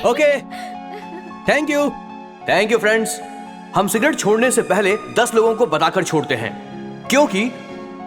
Okay, thank you friends. हम cigarette छोड़ने से पहले 10 लोगों को बताकर छोड़ते हैं, क्योंकि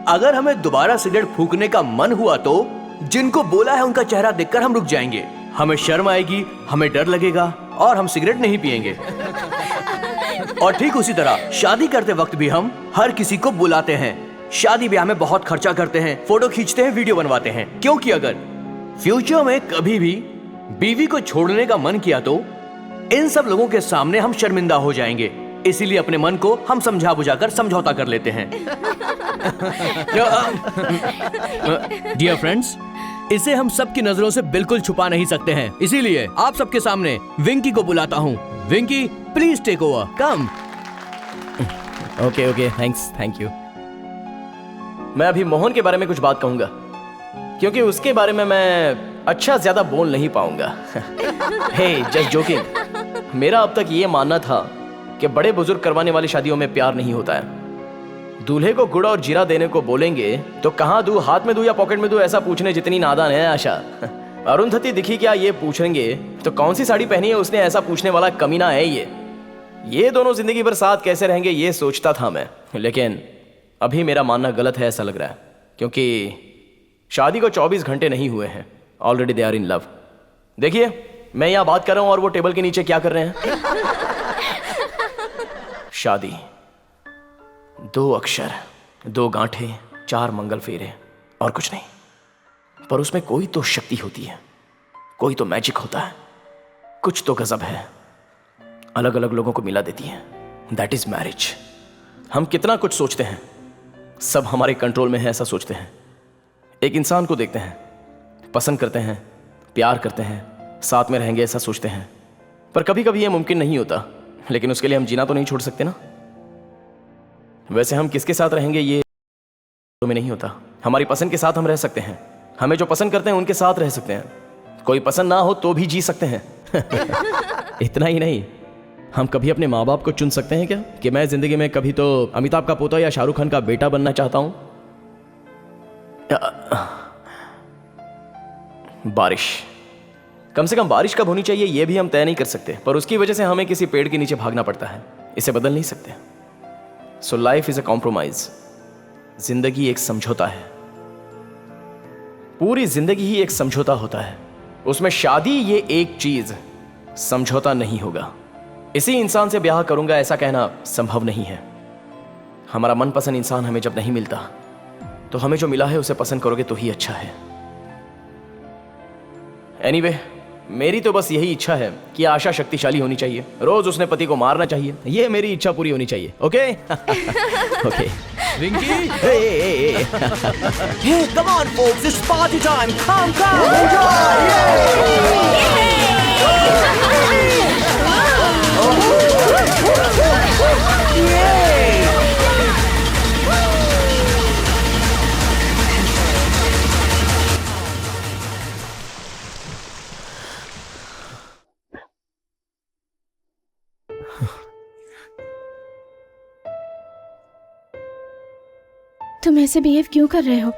अगर हमें दोबारा सिगरेट फूंकने का मन हुआ तो जिनको बोला है उनका चेहरा देखकर हम रुक जाएंगे, हमें शर्म आएगी, हमें डर लगेगा और हम सिगरेट नहीं पिएंगे। और ठीक उसी तरह शादी करते वक्त भी हम हर किसी को बुलाते हैं, शादी ब्याह में बहुत खर्चा करते हैं, फोटो खींचते हैं, वीडियो बनवाते हैं, क्योंकि अगर फ्यूचर में कभी भी बीवी को छोड़ने का मन किया तो इन सब लोगों के सामने हम शर्मिंदा हो जाएंगे। इसीलिए अपने मन को हम समझा बुझाकर समझौता कर लेते हैं। डियर फ्रेंड्स, इसे हम सबकी नजरों से बिल्कुल छुपा नहीं सकते हैं, इसीलिए आप सबके सामने विंकी को बुलाता हूँ। Winky, please take over, come. Okay, thanks, thank you. मैं अभी मोहन के बारे में कुछ बात कहूंगा, क्योंकि उसके बारे में मैं अच्छा ज्यादा बोल नहीं पाऊंगा। हे, जस्ट जोकिंग। मेरा अब तक ये मानना था कि बड़े बुजुर्ग करवाने वाली शादियों में प्यार नहीं होता है। दूल्हे को गुड़ और जीरा देने को बोलेंगे तो कहाँ दूं, हाथ में दूं या पॉकेट में दूं, ऐसा पूछने जितनी नादान है आशा। अरुंधति दिखी क्या ये पूछेंगे तो कौन सी साड़ी पहनी है उसने, ऐसा पूछने वाला कमीना है ये दोनों जिंदगी भर साथ कैसे रहेंगे ये सोचता था मैं, लेकिन अभी मेरा मानना गलत है ऐसा लग रहा है, क्योंकि शादी को 24 घंटे नहीं हुए हैं, already they are in love. देखिए, मैं यहां बात कर रहा हूं और वो टेबल के नीचे क्या कर रहे हैं। शादी, 2 अक्षर, 2 गांठें, 4 मंगल फेरे और कुछ नहीं, पर उसमें कोई तो शक्ति होती है, कोई तो मैजिक होता है, कुछ तो गजब है, अलग अलग लोगों को मिला देती है। That is marriage. हम कितना कुछ सोचते हैं, सब हमारे कंट्रोल में है ऐसा सोचते हैं। एक इंसान को देखते हैं, पसंद करते हैं, प्यार करते हैं, साथ में रहेंगे ऐसा सोचते हैं, पर कभी कभी ये मुमकिन नहीं होता, लेकिन उसके लिए हम जीना तो नहीं छोड़ सकते ना। वैसे हम किसके साथ रहेंगे ये तो में नहीं होता, हमारी पसंद के साथ हम रह सकते हैं, हमें जो पसंद करते हैं उनके साथ रह सकते हैं, कोई पसंद ना हो तो भी जी सकते हैं। इतना ही नहीं, हम कभी अपने माँ बाप को चुन सकते हैं क्या, कि मैं जिंदगी में कभी तो अमिताभ का पोता या शाहरुख खान का बेटा बनना चाहता हूं। बारिश, कम से कम बारिश कब होनी चाहिए ये भी हम तय नहीं कर सकते, पर उसकी वजह से हमें किसी पेड़ के नीचे भागना पड़ता है, इसे बदल नहीं सकते। So life is a compromise. जिंदगी एक समझौता है, पूरी जिंदगी ही एक समझौता होता है, उसमें शादी ये एक चीज समझौता नहीं होगा। इसी इंसान से ब्याह करूंगा ऐसा कहना संभव नहीं है। हमारा मनपसंद इंसान हमें जब नहीं मिलता तो हमें जो मिला है उसे पसंद करोगे तो ही अच्छा है। एनीवे, मेरी तो बस यही इच्छा है कि आशा शक्तिशाली होनी चाहिए, रोज उसने पति को मारना चाहिए, ये मेरी इच्छा पूरी होनी चाहिए। Okay okay Winky, hey, come on folks, it's party time. Come, enjoy. तुम ऐसे बिहेव क्यों कर रहे हो?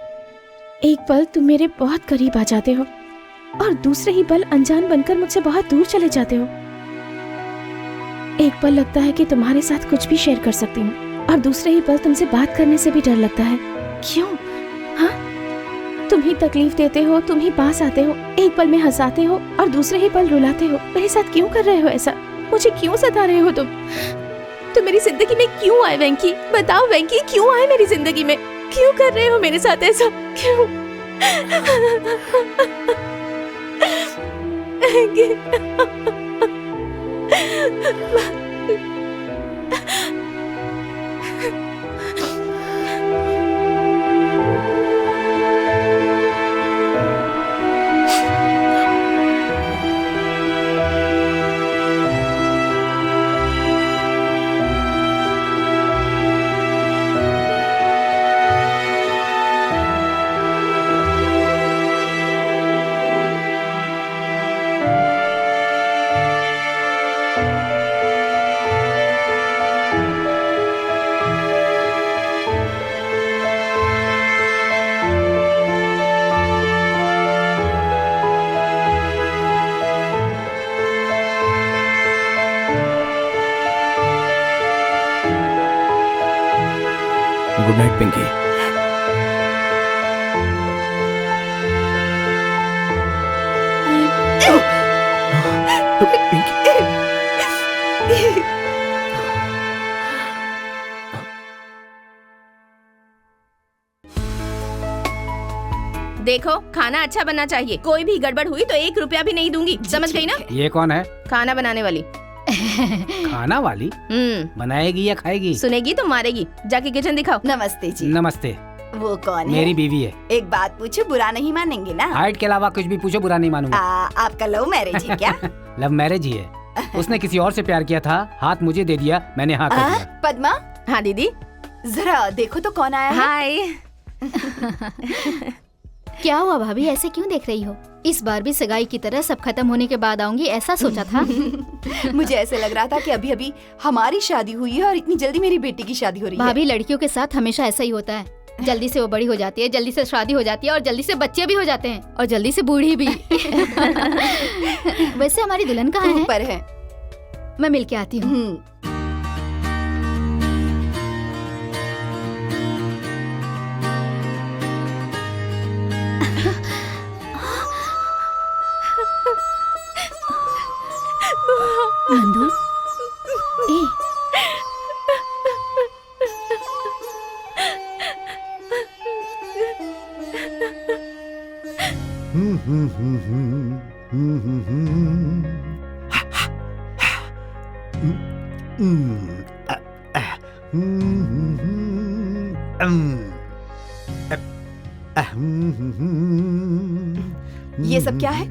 एक पल तुम मेरे बहुत करीब आ जाते हो और दूसरे ही पल अनजान बनकर मुझसे बहुत दूर चले जाते हो। एक पल लगता है कि तुम्हारे साथ कुछ भी शेयर कर सकती हूँ और दूसरे ही पल तुमसे बात करने से भी डर लगता है। क्यों? हाँ, तुम ही तकलीफ देते हो, तुम ही पास आते हो, एक पल में हंसाते हो और दूसरे ही पल रुलाते हो। मेरे साथ क्यों कर रहे हो ऐसा? मुझे क्यों सता रहे हो तुम? तुम मेरी जिंदगी में क्यों आए वेंकी? बताओ वेंकी, क्यों आए मेरी जिंदगी में? क्यों कर रहे हो मेरे साथ ऐसा? क्यों? देखो, खाना अच्छा बनना चाहिए। कोई भी गड़बड़ हुई तो 1 रुपया भी नहीं दूंगी, समझ गई ना? ये कौन है? खाना बनाने वाली। खाना वाली? बनाएगी या खाएगी? सुनेगी तो मारेगी। जाके किचन दिखाओ। नमस्ते जी। नमस्ते। वो कौन है? मेरी बीवी है। एक बात पूछो, बुरा नहीं मानेंगे ना? हाइट के अलावा कुछ भी पूछो, बुरा नहीं मानूंगा। आपका लव मैरिज है क्या? लव मैरिज ही है। उसने किसी और से प्यार किया था, हाथ मुझे दे दिया, मैंने हाँ कर दिया। पद्मा, हाँ दीदी। जरा देखो तो कौन आया है। हाय। क्या हुआ भाभी, ऐसे क्यों देख रही हो? इस बार भी सगाई की तरह सब खत्म होने के बाद आऊंगी, ऐसा सोचा था। मुझे ऐसे लग रहा था कि अभी अभी हमारी शादी हुई है और इतनी जल्दी मेरी बेटी की शादी हो रही है। भाभी, लड़कियों के साथ हमेशा ऐसा ही होता है। जल्दी से वो बड़ी हो जाती है, जल्दी से शादी हो जाती है और जल्दी से बच्चे भी हो जाते हैं और जल्दी से बूढ़ी भी। वैसे हमारी दुल्हन कहाँ है? ऊपर है। मैं मिल के आती हूँ। नंदू, ए, ये सब क्या है?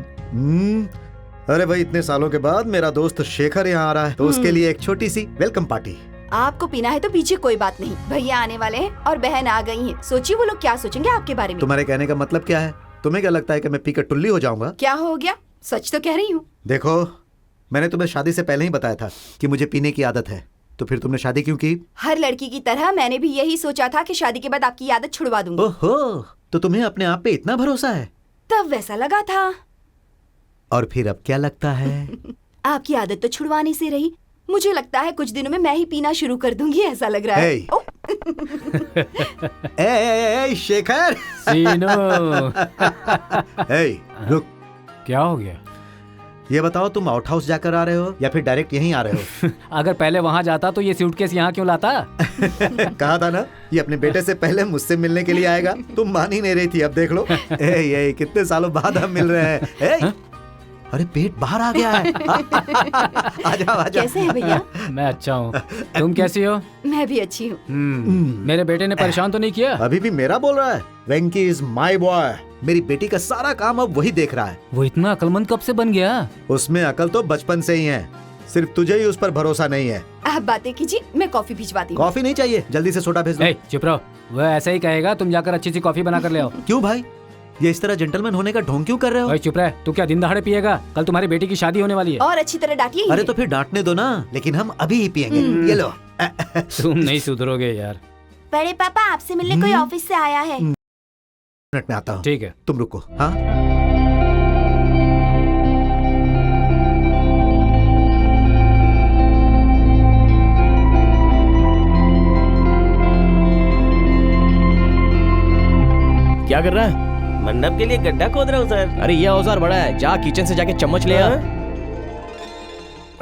अरे भाई, इतने सालों के बाद मेरा दोस्त शेखर यहाँ आ रहा है, तो उसके लिए एक छोटी सी वेलकम पार्टी। आपको पीना है तो पीछे, कोई बात नहीं। भैया आने वाले हैं और बहन आ गई हैं। सोचिए वो लोग क्या सोचेंगे आपके बारे में। तुम्हारे कहने का मतलब क्या है? तुम्हें क्या लगता है कि मैं पीकर टुल्ली हो जाऊंगा? क्या हो गया? सच तो कह रही हूँ। देखो, मैंने तुम्हें शादी से पहले ही बताया था कि मुझे पीने की आदत है, तो फिर तुमने शादी क्यों की? हर लड़की की तरह मैंने भी यही सोचा था कि शादी के बाद आपकी आदत छुड़वा दूंगी। ओहो, तो तुम्हें अपने आप पे इतना भरोसा है? तब वैसा लगा था। और फिर अब क्या लगता है? आपकी आदत तो छुड़वाने से रही, मुझे लगता है कुछ दिनों में मैं ही पीना शुरू कर दूंगी, ऐसा लग रहा है। Hey. ए, शेखर। सीनो। रुक, क्या हो गया? ये बताओ, तुम आउट हाउस जाकर आ रहे हो या फिर डायरेक्ट यहीं आ रहे हो? अगर पहले वहाँ जाता तो ये सूटकेस यहाँ क्यों लाता? कहा था ना, ये अपने बेटे से पहले मुझसे मिलने के लिए आएगा। तुम मान ही नहीं रही थी, अब देख लो। ए, कितने सालों बाद हम मिल रहे हैं। अरे पेट बाहर आ गया है। आ जाओ। कैसे है भैया? मैं अच्छा हूँ, तुम कैसी हो? मैं भी अच्छी हूँ। मेरे बेटे ने परेशान तो नहीं किया? अभी भी मेरा बोल रहा है। वेंकी इज माय बॉय। मेरी बेटी का सारा काम अब वही देख रहा है। वो इतना अक्लमंद कब से बन गया? उसमें अकल तो बचपन से ही है, सिर्फ तुझे ही उस पर भरोसा नहीं है। आप बातें कीजिए, मैं कॉफी भिजवाती हूँ। कॉफी नहीं चाहिए, जल्दी से सोडा भेज दो। चुप रहो, वह ऐसा ही कहेगा, तुम जाकर अच्छी सी कॉफी बना कर ले आओ। क्यों भाई, ये इस तरह जेंटलमैन होने का ढोंग क्यों कर रहे हो? चुप रह, तू क्या दिन दहाड़े पिएगा? कल तुम्हारी बेटी की शादी होने वाली है। और अच्छी तरह डांटिए। अरे तो फिर डांटने दो ना, लेकिन हम अभी ही पियेंगे। ये लो। तुम नहीं सुधरोगे यार। बड़े पापा, आपसे मिलने कोई ऑफिस से आया है। मिनट में आता हूँ। ठीक है, तुम रुको। हाँ, क्या कर रहा है? मंडप के लिए गड्ढा खोद रहा हूँ सर। अरे ये औजार बड़ा है, जा किचन से जाके चम्मच ले आ।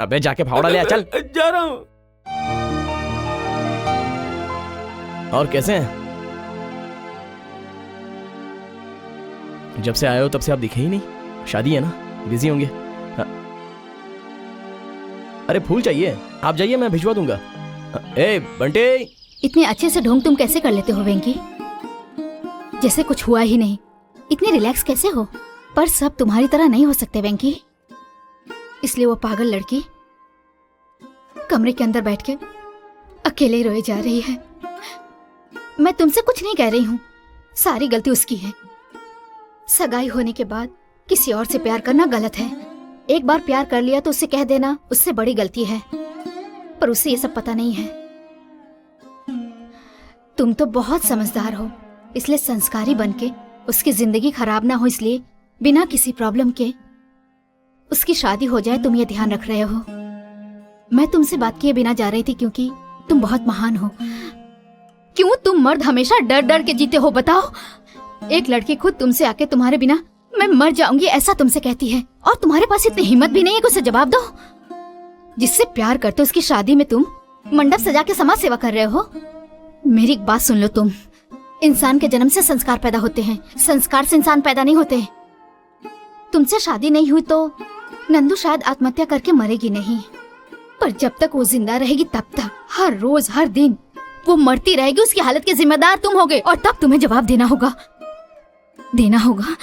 अबे जाके फावड़ा ले आ, चल। जा रहा हूँ। और कैसे हैं? जब से आए हो तब से आप दिखे ही नहीं। शादी है ना, बिजी होंगे। हाँ। अरे फूल चाहिए, आप जाइए, मैं भिजवा दूंगा। ए बंटे। इतने अच्छे से ढोंग तुम कैसे कर लेते हो वेंकी? जैसे कुछ हुआ ही नहीं। इतने रिलैक्स कैसे हो? पर सब तुम्हारी तरह नहीं हो सकते वेंकी। इसलिए वो पागल लड़की कमरे के अंदर बैठ के अकेले रोए जा रही है। मैं तुमसे कुछ नहीं कह रही हूँ, सारी गलती उसकी है। सगाई होने के बाद किसी और से प्यार करना गलत है। एक बार प्यार कर लिया तो उससे कह देना उससे बड़ी गलती है, पर उसे ये सब पता नहीं है। तुम तो बहुत समझदार हो, इसलिए संस्कारी बनके उसकी जिंदगी खराब ना हो, इसलिए बिना किसी प्रॉब्लम के उसकी शादी हो जाए, तुम ये ध्यान रख रहे हो। मैं तुमसे बात किए बिना जा रही थी क्योंकि तुम बहुत महान हो। क्यों तुम मर्द हमेशा डर डर के जीते हो बताओ? एक लड़की खुद तुमसे आके तुम्हारे बिना मैं मर जाऊंगी ऐसा तुमसे कहती है, और तुम्हारे पास इतनी हिम्मत भी नहीं है कि उसे जवाब दो। जिससे प्यार करते हो उसकी शादी में तुम मंडप सजा के समाज सेवा कर रहे हो। मेरी एक बात सुन लो, इंसान के जन्म से संस्कार पैदा होते हैं, संस्कार से इंसान पैदा नहीं होते। तुमसे शादी नहीं हुई तो नंदू शायद आत्महत्या करके मरेगी नहीं, पर जब तक वो जिंदा रहेगी तब तक हर रोज हर दिन वो मरती रहेगी। उसकी हालत के जिम्मेदार तुम होगे और तब तुम्हें जवाब देना होगा, देना होगा।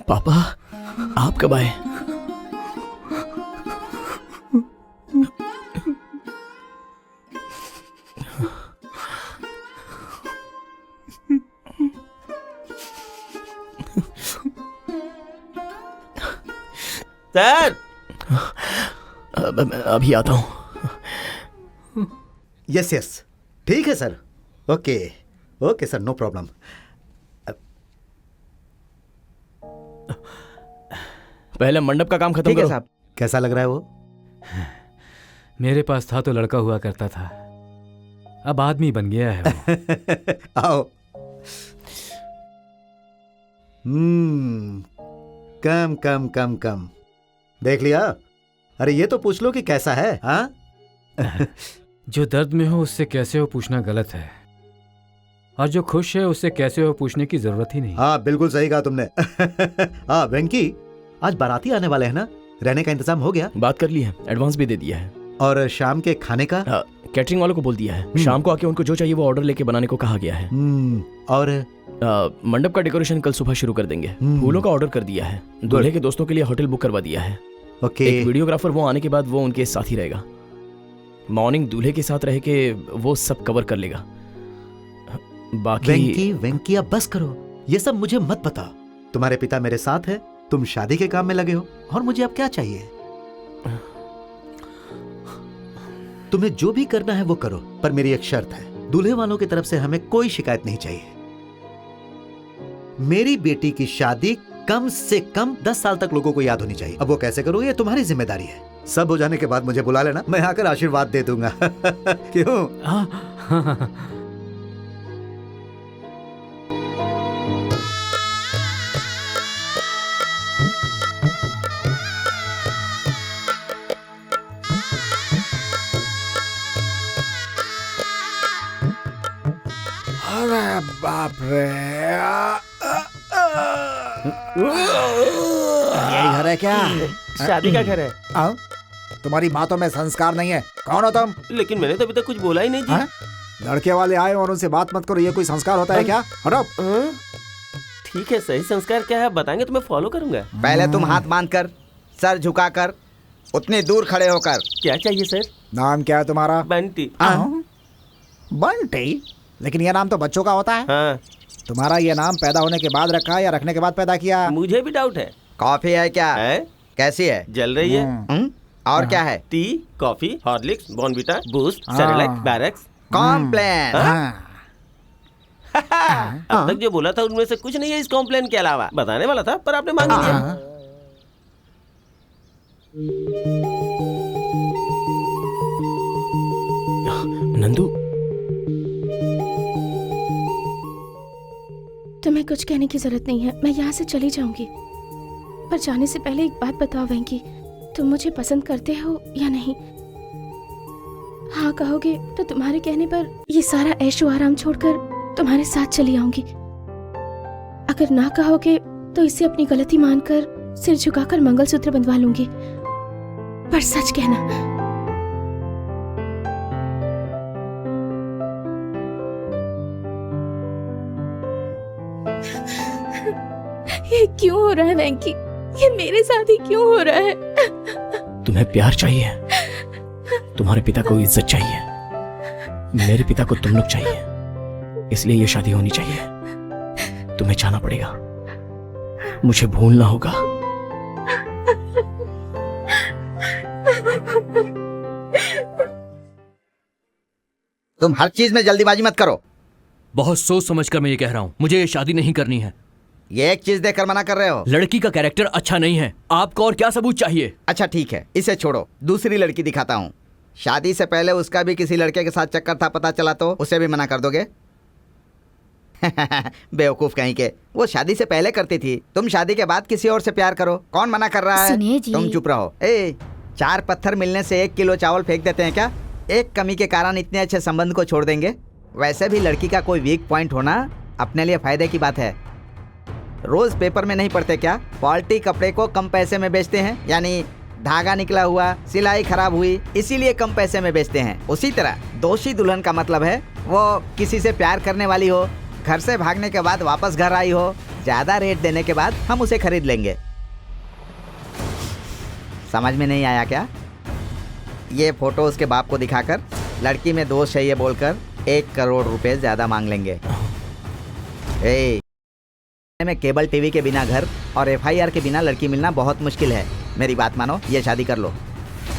पापा, आप कब आए? सर अभी आता हूँ। यस यस, ठीक है sir. Okay okay sir, no problem. पहले मंडप का काम खत्म ठीक है करो। साहब। कैसा लग रहा है वो? मेरे पास था तो लड़का हुआ करता था, अब आदमी बन गया है वो। आओ। कम कम कम कम। देख लिया? अरे ये तो पूछ लो कि कैसा है। हाँ जो दर्द में हो उससे कैसे हो पूछना गलत है, और जो खुश है उससे कैसे हो पूछने की जरूरत ही नहीं। हाँ बिल्कुल सही कहा तुमने। हाँ वेंकी, आज बाराती आने वाले हैं ना, रहने का इंतजाम हो गया? बात कर ली है, एडवांस भी दे दिया है। और शाम के खाने का? कैटरिंग वालों को बोल दिया है, शाम को आके उनको जो चाहिए वो ऑर्डर लेके बनाने को कहा गया है। और मंडप का डेकोरेशन कल सुबह शुरू कर देंगे। फूलों का ऑर्डर कर दिया है, दूल्हे के दोस्तों के लिए होटल बुक करवा दिया है। ओके। एक वीडियोग्राफर वो आने के बाद वो उनके साथ ही रहेगा। मॉर्निंग दूल्हे के साथ रह के वो सब कवर कर लेगा। बाकी वेंकी वेंकी अब बस करो, ये सब मुझे मत बता। तुम्हारे पिता मेरे साथ है, तुम शादी के काम में लगे हो, और मुझे अब क्या चाहिए? तुम्हें जो भी करना है वो करो, पर मेरी एक शर्त है, दूल्हे वालों की तरफ से हमें कोई शिकायत नहीं चाहिए। मेरी बेटी की शादी कम से कम 10 साल तक लोगों को याद होनी चाहिए। अब वो कैसे करो ये तुम्हारी जिम्मेदारी है। सब हो जाने के बाद मुझे बुला लेना, मैं आकर आशीर्वाद दे दूंगा। क्यों? अरे बाप रे, यही घर है क्या? शादी का घर है। आओ, तुम्हारी बातों में संस्कार नहीं है। कौन हो तुम? लेकिन मैंने तो अभी तक कुछ बोला ही नहीं जी। हाँ? लड़के वाले आए और उनसे बात मत करो, ये कोई संस्कार होता है क्या? हटो। ठीक है, सही संस्कार क्या है बताएंगे तो मैं फॉलो करूंगा। पहले तुम हाथ बांध कर, सर झुका कर, उतनी दूर खड़े होकर। क्या चाहिए सर? नाम क्या है तुम्हारा? बंटी। बंटी? लेकिन ये नाम तो बच्चों का होता है। हाँ। तुम्हारा ये नाम पैदा होने के बाद रखा है या रखने के बाद पैदा किया? मुझे भी डाउट है। कॉफी है क्या? है? कैसी है? जल रही है। और क्या है? Tea, coffee, Horlicks, Bournvita, Boost, Cerelac, बैरक्स, कॉम्प्लेन। अब तक जो बोला था उनमें से कुछ नहीं है इस कॉम्प्लेन के अलावा। बताने वाला था पर आपने मांग लिया। नंदू, तुम्हें कुछ कहने की जरूरत नहीं है, मैं यहाँ से चली जाऊंगी। पर जाने से पहले एक बात बताओ वेंकी, तुम मुझे पसंद करते हो या नहीं? हाँ कहोगे तो तुम्हारे कहने पर ये सारा ऐशो आराम छोड़कर तुम्हारे साथ चली आऊंगी। अगर ना कहोगे तो इसे अपनी गलती मानकर सिर झुकाकर मंगलसूत्र बंधवा लूंगी। पर सच कहना। ये क्यों हो रहा है वेंकी? ये मेरे साथ ही क्यों हो रहा है? तुम्हें प्यार चाहिए, तुम्हारे पिता को इज्जत चाहिए, मेरे पिता को तुम लोग चाहिए, इसलिए ये शादी होनी चाहिए। तुम्हें जाना पड़ेगा, मुझे भूलना होगा। तुम हर चीज में जल्दीबाजी मत करो। बहुत सोच समझ कर मैं ये कह रहा हूँ, मुझे ये शादी नहीं करनी है। ये एक चीज देखकर मना कर रहे हो? लड़की का कैरेक्टर अच्छा नहीं है। आपको और क्या सबूत चाहिए? अच्छा ठीक है, इसे छोड़ो, दूसरी लड़की दिखाता हूँ। शादी से पहले उसका भी किसी लड़के के साथ चक्कर था, पता चला तो उसे भी मना कर दोगे? बेवकूफ कहीं के। वो शादी से पहले करती थी, तुम शादी के बाद किसी और से प्यार करो। कौन मना कर रहा है? सुनिए जी। तुम चुप रहो। 4 पत्थर मिलने से 1 किलो चावल फेंक देते हैं क्या? एक कमी के कारण इतने अच्छे संबंध को छोड़ देंगे? वैसे भी लड़की का कोई वीक पॉइंट होना अपने लिए फायदे की बात है। रोज पेपर में नहीं पढ़ते क्या? फॉल्टी कपड़े को कम पैसे में बेचते हैं, यानी धागा निकला हुआ, सिलाई खराब हुई, इसीलिए कम पैसे में बेचते हैं। उसी तरह दोषी दुल्हन का मतलब है वो किसी से प्यार करने वाली हो, घर से भागने के बाद वापस घर आई हो, ज्यादा रेट देने के बाद हम उसे खरीद लेंगे। समझ में नहीं आया क्या? ये फोटो उसके बाप को दिखाकर लड़की में दोष है ये बोलकर 1 करोड़ रुपए ज्यादा मांग लेंगे। में केबल टीवी के बिना घर और FIR के बिना लड़की मिलना बहुत मुश्किल है। मेरी बात मानो, ये शादी कर लो,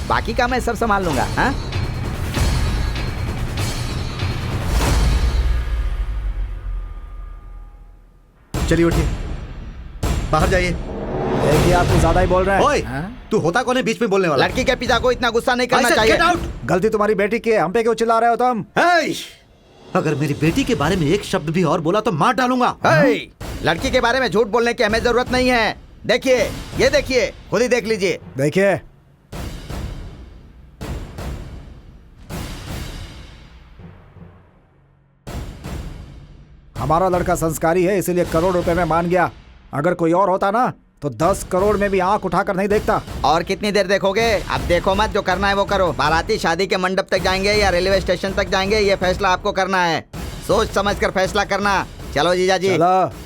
बाकी का मैं सब संभाल लूंगा। हाँ? चलिए उठिए, बाहर जाइए। देखिए आप कुछ ज्यादा ही बोल रहे हैं। ओए, तू होता कौन है बीच में बोलने वाला? लड़की के पिता को इतना गुस्सा नहीं करना I said चाहिए। get out! गलती तुम्हारी बेटी की है, हम पे क्यों चिल्ला रहे हो तुम? अगर मेरी बेटी के बारे में एक शब्द भी और बोला तो मार डालूंगा। लड़की के बारे में झूठ बोलने की हमें जरूरत नहीं है। देखिए, ये देखिए, खुद ही देख लीजिए। देखिए, हमारा लड़का संस्कारी है, इसीलिए करोड़ रुपए में मान गया। अगर कोई और होता ना तो 10 करोड़ में भी आंख उठाकर नहीं देखता। और कितनी देर देखोगे? अब देखो मत, जो करना है वो करो। बाराती शादी के मंडप तक जाएंगे या रेलवे स्टेशन तक जाएंगे, ये फैसला आपको करना है। सोच समझ कर फैसला करना। चलो जीजा जी। चलो।